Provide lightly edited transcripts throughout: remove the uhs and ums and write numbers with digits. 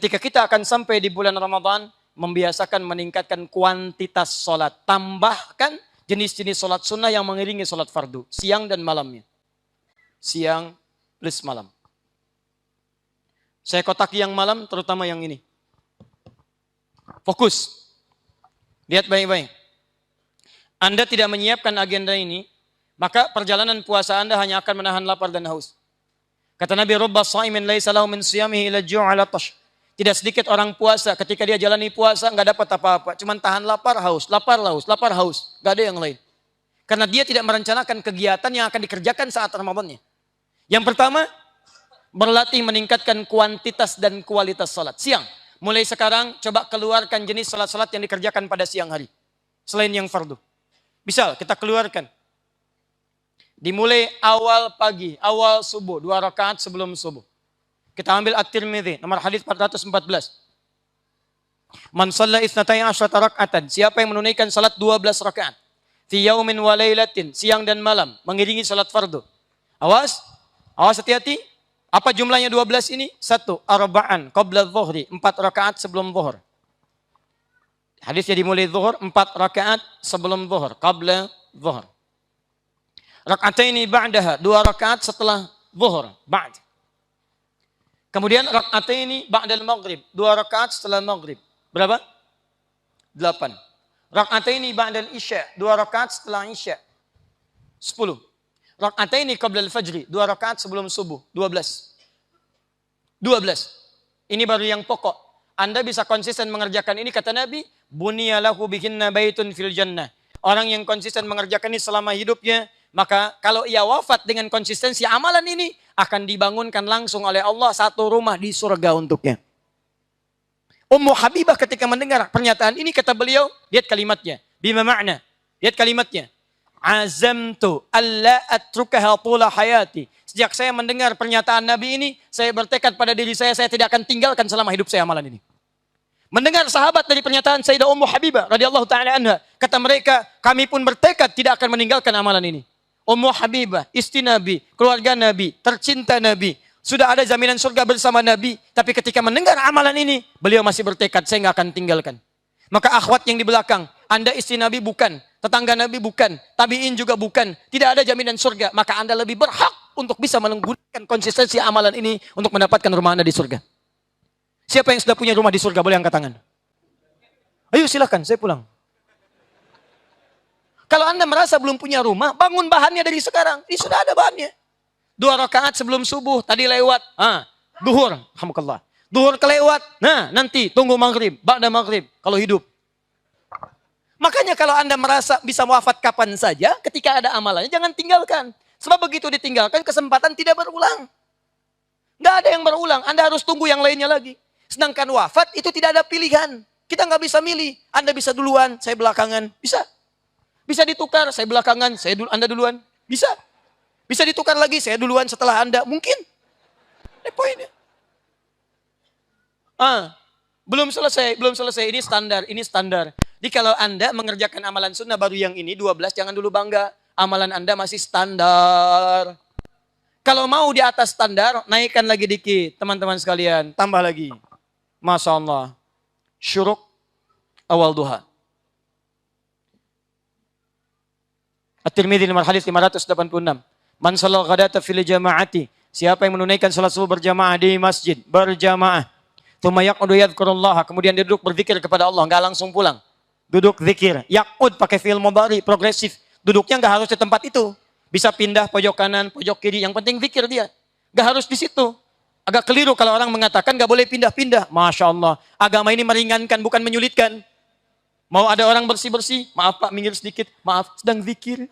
Ketika kita akan sampai di bulan Ramadan, membiasakan meningkatkan kuantitas sholat. Tambahkan jenis-jenis sholat sunnah yang mengiringi sholat fardu. Siang dan malamnya. Siang plus malam. Saya kotaki yang malam, terutama yang ini. Fokus. Lihat baik-baik. Anda tidak menyiapkan agenda ini, maka perjalanan puasa Anda hanya akan menahan lapar dan haus. Kata Nabi, "Rubba sha'imin laisa lahu min siyamihi illa ju'ala tash." Tidak sedikit orang puasa, ketika dia jalani puasa, nggak dapat apa-apa. Cuman tahan lapar, haus, lapar, haus, lapar, haus. Nggak ada yang lain. Karena dia tidak merencanakan kegiatan yang akan dikerjakan saat Ramadannya. Yang pertama, berlatih meningkatkan kuantitas dan kualitas salat. Siang, mulai sekarang coba keluarkan jenis salat-salat yang dikerjakan pada siang hari. Selain yang fardu. Misal, kita keluarkan. Dimulai awal pagi, awal subuh, 2 rakaat sebelum subuh. Kita ambil At-Tirmidzi, nomor hadis 414. Man shalla 12 raka'atan, siapa yang menunaikan salat 12 rakaat fi yaumin wa lailatin, siang dan malam, mengiringi salat fardu. Awas, hati-hati. Apa jumlahnya 12 ini? 1, arba'an qabla dhuhri, 4 rakaat sebelum zuhur. Hadisnya dimulai zuhur, 4 rakaat sebelum zuhur, qabla zuhur. Raka'ataini ba'daha, 2 rakaat setelah zuhur, ba'd. Kemudian raka'ataini ba'dal maghrib, 2 rakaat setelah maghrib. Berapa? 8. Raka'ataini ba'dal isya, 2 rakaat setelah isya. 10. Raka'ataini qabla al-fajri, 2 rakaat sebelum subuh, 12. 12. Ini baru yang pokok. Anda bisa konsisten mengerjakan ini, kata Nabi, bunyalahu bihinna baitun fil jannah. Orang yang konsisten mengerjakan ini selama hidupnya, maka kalau ia wafat dengan konsistensi amalan ini, akan dibangunkan langsung oleh Allah satu rumah di surga untuknya. Ummu Habibah ketika mendengar pernyataan ini, kata beliau, lihat kalimatnya. Bima makna. Lihat kalimatnya. Azamtu alla atrukaha tula hayati. Sejak saya mendengar pernyataan Nabi ini, saya bertekad pada diri saya tidak akan tinggalkan selama hidup saya amalan ini. Mendengar sahabat dari pernyataan Sayyidah Ummu Habibah radhiyallahu taala anha, kata mereka, kami pun bertekad tidak akan meninggalkan amalan ini. Ummu Habibah, istri Nabi, keluarga Nabi, tercinta Nabi, sudah ada jaminan surga bersama Nabi, tapi ketika mendengar amalan ini, beliau masih bertekad, saya nggak akan tinggalkan. Maka akhwat yang di belakang, Anda istri Nabi bukan, tetangga Nabi bukan, tabi'in juga bukan, tidak ada jaminan surga, maka Anda lebih berhak untuk bisa menggunakan konsistensi amalan ini untuk mendapatkan rumah Anda di surga. Siapa yang sudah punya rumah di surga, boleh angkat tangan. Ayo silakan, saya pulang. Kalau Anda merasa belum punya rumah, bangun bahannya dari sekarang. Ini sudah ada bahannya. 2 rakaat sebelum subuh, tadi lewat. Duhur, alhamdulillah. Duhur kelewat, nah nanti tunggu maghrib, ba'da maghrib, kalau hidup. Makanya kalau Anda merasa bisa wafat kapan saja, ketika ada amalannya, jangan tinggalkan. Sebab begitu ditinggalkan, kesempatan tidak berulang. Nggak ada yang berulang, Anda harus tunggu yang lainnya lagi. Sedangkan wafat itu tidak ada pilihan. Kita nggak bisa milih, Anda bisa duluan, saya belakangan, bisa. Bisa ditukar, saya belakangan, Anda duluan. Bisa. Bisa ditukar lagi, saya duluan setelah Anda. Mungkin. Ini poinnya. Belum selesai. Ini standar. Jadi kalau Anda mengerjakan amalan sunnah baru yang ini, 12, jangan dulu bangga. Amalan Anda masih standar. Kalau mau di atas standar, naikkan lagi dikit. Teman-teman sekalian, tambah lagi. Masya Allah. Syuruk awal duha. At-Tirmidzi nomor hadis 586. Man shalla ghadata fil jama'ati. Siapa yang menunaikan salat subuh berjamaah di masjid, berjamaah. Tsumma yaqudu yadhkurullah, kemudian dia duduk berzikir kepada Allah, enggak langsung pulang. Duduk zikir. Yaqud pakai fi'il mudhari, progresif. Duduknya enggak harus di tempat itu. Bisa pindah pojok kanan, pojok kiri, yang penting zikir dia. Enggak harus di situ. Agak keliru kalau orang mengatakan enggak boleh pindah-pindah. Masya Allah. Agama ini meringankan, bukan menyulitkan. Mau ada orang bersih-bersih, maaf Pak, minggir sedikit. Maaf, sedang zikir.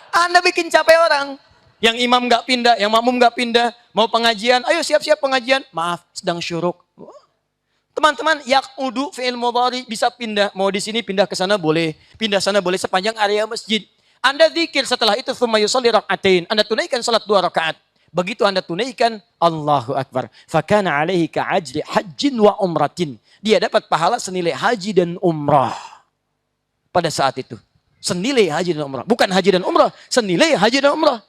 Anda bikin capek orang. Yang imam nggak pindah, yang makmum nggak pindah. Mau pengajian, ayo siap-siap pengajian. Maaf, sedang syuruk. Teman-teman, yaqudu fi'il mudhari bisa pindah. Mau di sini pindah ke sana boleh. Pindah sana boleh sepanjang area masjid. Anda zikir setelah itu, tsumma yusalli rak'atain. Anda tunaikan salat 2 rakaat. Begitu Anda tunaikan, Allahu Akbar. Fakana alaihi ka'ajri hajjin wa umratin. Dia dapat pahala senilai haji dan umrah. Pada saat itu. Senilai haji dan umrah. Bukan haji dan umrah. Senilai haji dan umrah.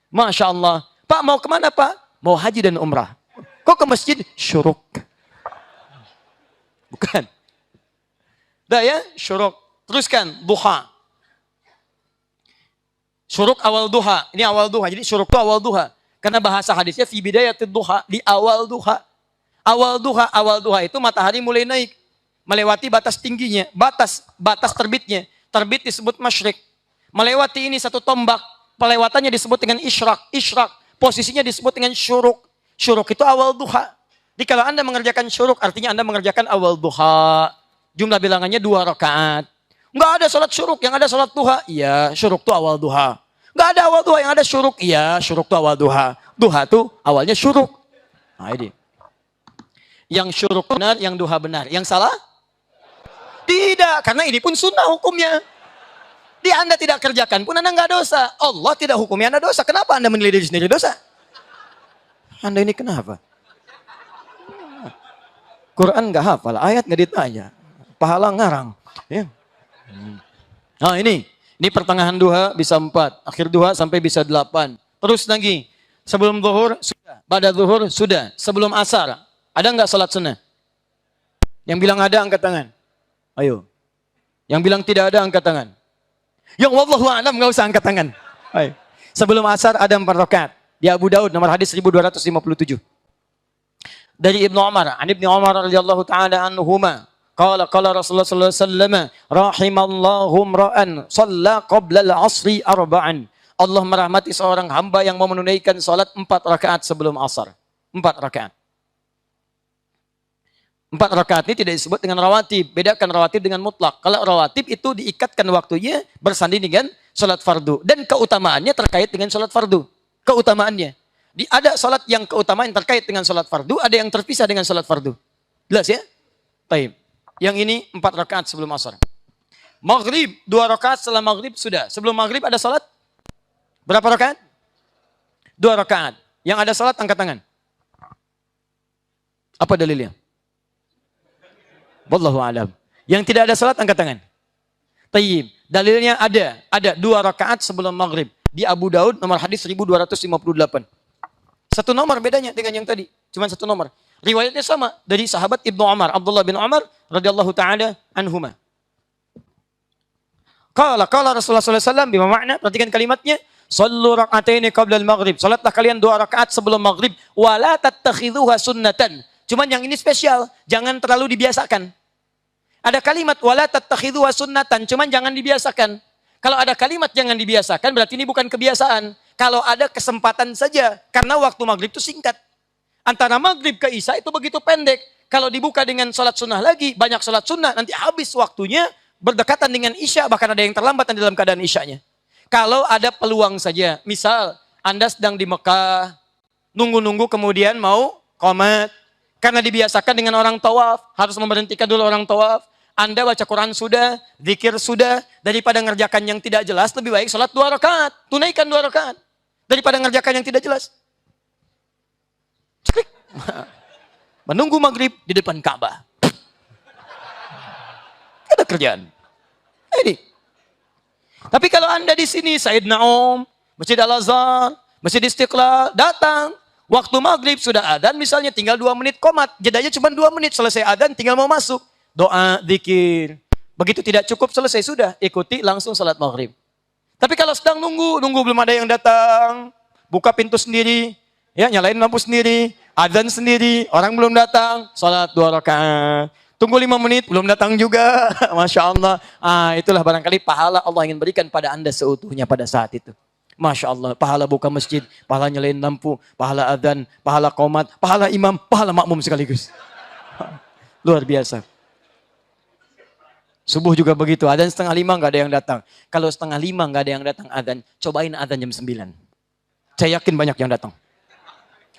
Masya Allah. Pak mau kemana Pak? Mau haji dan umrah. Kok ke masjid? Syuruk. Bukan. Dah ya, syuruk. Teruskan, duha. Syuruk awal duha. Ini awal duha. Jadi syuruk itu awal duha. Karena bahasa hadisnya fi bidayatid duha, di awal duha. Awal duha itu matahari mulai naik, melewati batas tingginya, batas terbitnya. Terbit disebut masyrik. Melewati ini satu tombak, pelewatannya disebut dengan isyrak. Isyrak, posisinya disebut dengan syuruk. Syuruk itu awal duha. Jadi kalau Anda mengerjakan syuruk, artinya Anda mengerjakan awal duha. Jumlah bilangannya 2 rakaat. Enggak ada sholat syuruk, yang ada sholat duha. Iya, syuruk itu awal duha. Enggak ada awal duha, yang ada syuruk. Iya, syuruk itu awal duha. Duha itu awalnya syuruk. Nah ini. Yang syuruk benar, yang duha benar. Yang salah? Tidak, karena ini pun sunnah hukumnya. Di Anda tidak kerjakan pun Anda enggak dosa. Allah tidak hukumi Anda dosa. Kenapa Anda menilai diri sendiri dosa? Anda ini kenapa? Quran enggak hafal, ayat enggak ditanya. Pahala ngarang. Ya. Nah ini pertengahan duha bisa 4, akhir duha sampai bisa 8. Terus lagi, sebelum zuhur sudah, pada zuhur sudah, sebelum asar. Ada enggak salat sunnah? Yang bilang ada angkat tangan. Ayo. Yang bilang tidak ada angkat tangan. Yang wallahu a'lam enggak usah angkat tangan. Ayo. Sebelum asar ada 4 rakaat. Di Abu Daud nomor hadis 1257. Dari Ibnu Umar, an Ibnu Umar radhiyallahu taala anhuma, qala Rasulullah sallallahu alaihi wasallam, rahimallahu imra'an shalla qabla al-'asri arba'an. Allah merahmati seorang hamba yang mau menunaikan salat 4 rakaat sebelum asar. 4 rakaat. 4 rakaat ini tidak disebut dengan rawatib. Bedakan rawatib dengan mutlak. Kalau rawatib itu diikatkan waktunya bersanding dengan salat fardu. Dan keutamaannya terkait dengan salat fardu. Keutamaannya. Ada salat yang keutamaan terkait dengan salat fardu, ada yang terpisah dengan salat fardu. Jelas ya? Baik. Yang ini 4 rakaat sebelum asar. Maghrib 2 rakaat setelah maghrib sudah. Sebelum maghrib ada salat berapa rakaat? 2 rakaat. Yang ada salat angkat tangan. Apa dalilnya? Wallahu a'lam. Yang tidak ada salat angkat tangan. Tayyib. Dalilnya ada 2 rakaat sebelum maghrib. Di Abu Daud nomor hadis 1258. Satu nomor bedanya dengan yang tadi. Cuma 1 nomor. Riwayatnya sama dari sahabat Ibnu Umar, Abdullah bin Umar radhiyallahu taala anhuma. Qala Rasulullah sallallahu alaihi wasallam, bima makna? Perhatikan kalimatnya. Shallu rak'ataini qabla al-maghrib. Salatlah kalian 2 rakaat sebelum maghrib, wa la tattakhidhuha sunnatan. Cuman yang ini spesial, jangan terlalu dibiasakan. Ada kalimat wa la tattakhidhuha sunnatan, cuman jangan dibiasakan. Kalau ada kalimat jangan dibiasakan, berarti ini bukan kebiasaan. Kalau ada kesempatan saja, karena waktu maghrib itu singkat. Antara maghrib ke isya itu begitu pendek. Kalau dibuka dengan sholat sunnah lagi, banyak sholat sunnah, nanti habis waktunya, berdekatan dengan isya, bahkan ada yang terlambat dalam keadaan isyanya. Kalau ada peluang saja, misal Anda sedang di Mekah, nunggu-nunggu kemudian mau qomat, karena dibiasakan dengan orang tawaf, harus memberhentikan dulu orang tawaf. Anda baca Quran sudah, zikir sudah, daripada ngerjakan yang tidak jelas, lebih baik sholat 2 rakaat, tunaikan 2 rakaat. Daripada ngerjakan yang tidak jelas. Ceklik. Menunggu maghrib di depan Ka'bah. Ada kerjaan. Ini. Tapi kalau Anda di sini, Said Naum, Masjid Al-Azhar, Masjid Istiqlal, datang. Waktu maghrib sudah adzan, misalnya tinggal 2 menit komat. Jedanya cuma 2 menit, selesai adzan tinggal mau masuk. Doa, zikir. Begitu tidak cukup, selesai sudah. Ikuti langsung salat maghrib. Tapi kalau sedang nunggu belum ada yang datang. Buka pintu sendiri. Ya, nyalain lampu sendiri. Adzan sendiri. Orang belum datang. Salat 2 rakaat. Tunggu 5 menit, belum datang juga. Masya Allah. Itulah barangkali pahala Allah ingin berikan pada Anda seutuhnya pada saat itu. Masya Allah. Pahala buka masjid. Pahala nyalain lampu. Pahala adzan. Pahala qomat. Pahala imam. Pahala makmum sekaligus. Luar biasa. Subuh juga begitu, adzan 4:30 nggak ada yang datang. Kalau 4:30 nggak ada yang datang adzan, cobain adzan jam 9. Saya yakin banyak yang datang.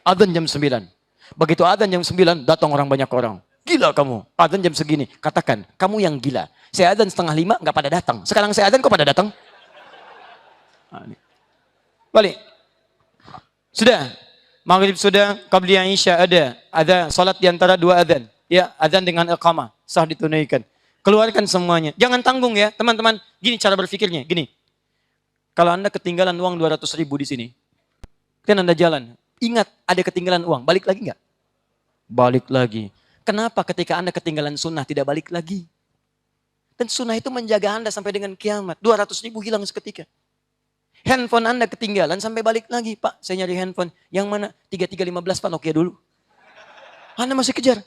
Adzan jam 9. Begitu adzan jam 9, datang banyak orang. Gila kamu, adzan jam segini. Katakan, kamu yang gila. Saya adzan 4:30 nggak pada datang. Sekarang saya adzan kok pada datang? Balik. Sudah. Maghrib sudah, qabliyah isya ada. Ada salat di antara 2 adzan. Ya, adzan dengan iqamah, sah ditunaikan. Keluarkan semuanya. Jangan tanggung ya, teman-teman. Gini cara berpikirnya, gini. Kalau Anda ketinggalan uang 200.000 di sini, kan Anda jalan. Ingat, ada ketinggalan uang. Balik lagi nggak? Balik lagi. Kenapa ketika Anda ketinggalan sunnah tidak balik lagi? Dan sunnah itu menjaga Anda sampai dengan kiamat. 200.000 hilang seketika. Handphone Anda ketinggalan sampai balik lagi. Pak, saya nyari handphone. Yang mana? 3315 Pak, Nokia dulu. Anda masih kejar.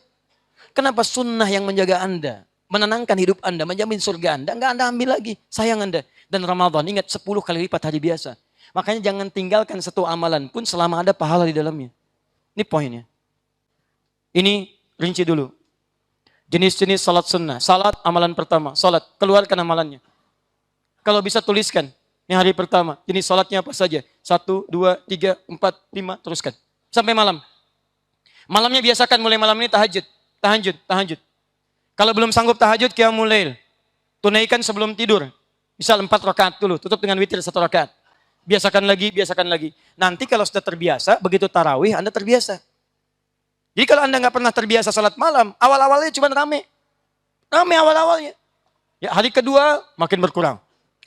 Kenapa sunnah yang menjaga Anda? Menenangkan hidup Anda, menjamin surga Anda. Enggak Anda ambil lagi. Sayang Anda. Dan Ramadan, ingat 10 kali lipat hari biasa. Makanya jangan tinggalkan satu amalan pun selama ada pahala di dalamnya. Ini poinnya. Ini rinci dulu. Jenis-jenis salat sunnah. Salat amalan pertama. Salat, keluarkan amalannya. Kalau bisa tuliskan. Ini hari pertama. Jenis salatnya apa saja. 1, 2, 3, 4, 5. Teruskan. Sampai malam. Malamnya biasakan mulai malam ini tahajud. Tahajud. Kalau belum sanggup tahajud, qiyamul lail. Tunaikan sebelum tidur. Misal 4 rakaat dulu. Tutup dengan witir 1 rakaat. Biasakan lagi. Nanti kalau sudah terbiasa, begitu tarawih, Anda terbiasa. Jadi kalau Anda nggak pernah terbiasa salat malam, awal-awalnya cuma rame. Rame awal-awalnya. Ya, hari kedua makin berkurang.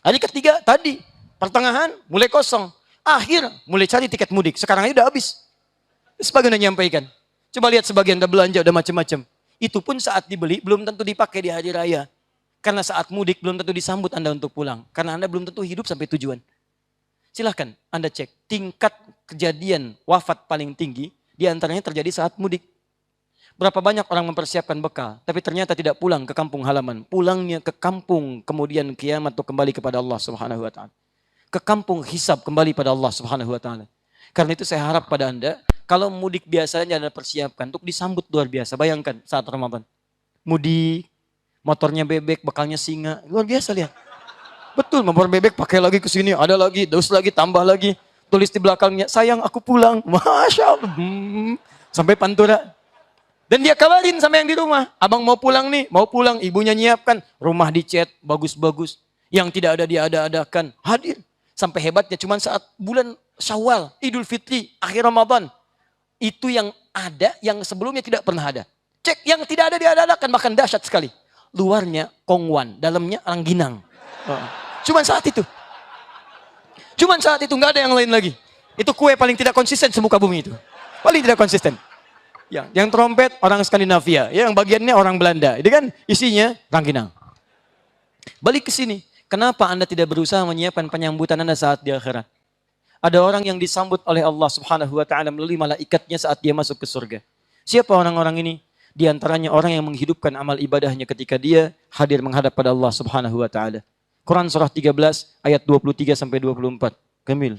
Hari ketiga tadi, pertengahan mulai kosong. Akhir mulai cari tiket mudik. Sekarang aja udah habis. Sebagian udah nyampaikan. Coba lihat sebagian udah belanja, udah macam-macam. Itu pun saat dibeli belum tentu dipakai di hari raya. Karena saat mudik belum tentu disambut Anda untuk pulang. Karena Anda belum tentu hidup sampai tujuan. Silahkan Anda cek. Tingkat kejadian wafat paling tinggi di antaranya terjadi saat mudik. Berapa banyak orang mempersiapkan bekal, tapi ternyata tidak pulang ke kampung halaman. Pulangnya ke kampung, kemudian kiamat atau kembali kepada Allah Subhanahu wa taala. Ke kampung hisab kembali pada Allah Subhanahu wa taala. Karena itu saya harap pada Anda, kalau mudik biasanya Anda persiapkan untuk disambut luar biasa. Bayangkan saat Ramadan. Mudik, motornya bebek, bekalnya singa. Luar biasa lihat. Betul, motor bebek pakai lagi ke sini, ada lagi, terus lagi, tambah lagi. Tulis di belakangnya, sayang aku pulang. Masya Allah. Sampai Pantura. Dan dia kabarin sama yang di rumah. Abang mau pulang nih, mau pulang. Ibunya nyiapkan. Rumah dicat, bagus-bagus. Yang tidak ada dia ada-adakan. Hadir. Sampai hebatnya cuma saat bulan Syawal, Idul Fitri, akhir Ramadan. Itu yang ada, yang sebelumnya tidak pernah ada. Cek yang tidak ada dia ada-adakan, bahkan dahsyat sekali. Luarnya kongwan, dalamnya rangginang. Cuma saat itu. Nggak ada yang lain lagi. Itu kue paling tidak konsisten semuka bumi itu. Paling tidak konsisten. Yang trompet orang Skandinavia, yang bagiannya orang Belanda. Itu kan isinya rangginang. Balik ke sini. Kenapa Anda tidak berusaha menyiapkan penyambutan Anda saat di akhirat? Ada orang yang disambut oleh Allah Subhanahu wa taala melalui malaikatnya saat dia masuk ke surga. Siapa orang-orang ini? Di antaranya orang yang menghidupkan amal ibadahnya ketika dia hadir menghadap pada Allah Subhanahu wa taala. Quran surah 13 ayat 23 sampai 24. Kamil.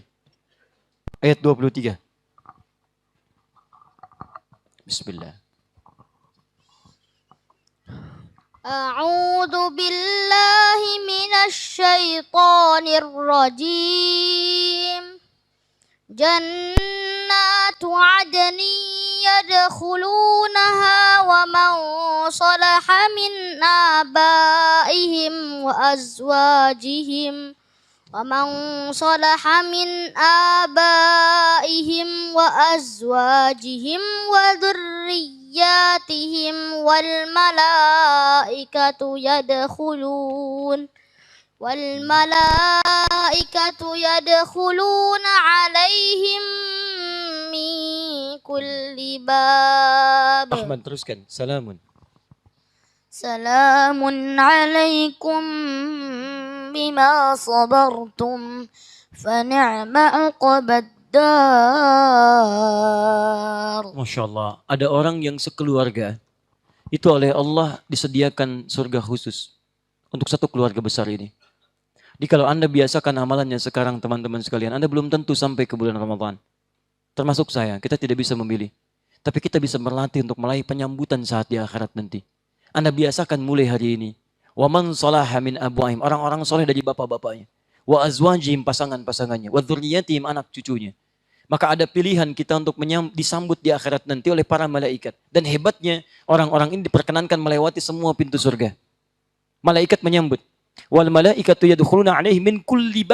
Ayat 23. Bismillah. A'udzu billahi minasy syaithanir rajim. Jannatu 'adnin yadkhulunaha wa man salaha min abaihim wa azwajihim ومن صلح من آبائهم وأزواجهم وذرياتهم والملائكة يدخلون عليهم من كل باب. Ahmad teruskan. Salamun عليكم بما صبرتم فنعم عقب الدار. Masya Allah. Ada orang yang sekeluarga itu oleh Allah disediakan surga khusus untuk satu keluarga besar ini. Jadi kalau Anda biasakan amalannya sekarang teman-teman sekalian, Anda belum tentu sampai ke bulan Ramadan. Termasuk saya, kita tidak bisa memilih. Tapi kita bisa berlatih untuk meraih penyambutan saat di akhirat nanti. Anda biasakan mulai hari ini. Wa man salaha min abwaihim, orang-orang soleh dari bapak-bapaknya. Wa azwajihim, pasangan-pasangannya. Wa dzurriyyatihim, anak cucunya. Maka ada pilihan kita untuk disambut di akhirat nanti oleh para malaikat. Dan hebatnya orang-orang ini diperkenankan melewati semua pintu surga. Malaikat menyambut. Wal malaikatu yadkhuluna 'alaihim min kulli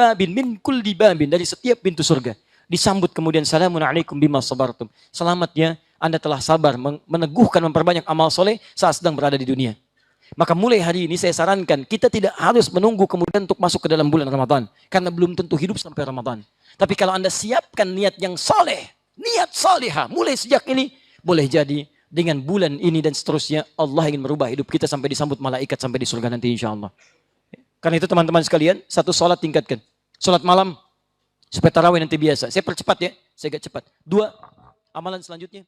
babin, dari setiap pintu surga. Disambut kemudian salamun alaikum bima sabartum. Selamat ya, Anda telah sabar meneguhkan memperbanyak amal soleh saat sedang berada di dunia. Maka mulai hari ini saya sarankan kita tidak harus menunggu kemudian untuk masuk ke dalam bulan Ramadan. Karena belum tentu hidup sampai Ramadan. Tapi kalau Anda siapkan niat yang soleh, niat solehah, mulai sejak ini, boleh jadi dengan bulan ini dan seterusnya, Allah ingin merubah hidup kita sampai disambut malaikat sampai di surga nanti insya Allah. Karena itu teman-teman sekalian, satu sholat tingkatkan. Sholat malam, supaya tarawih nanti biasa. Saya percepat ya, saya agak cepat. 2, amalan selanjutnya.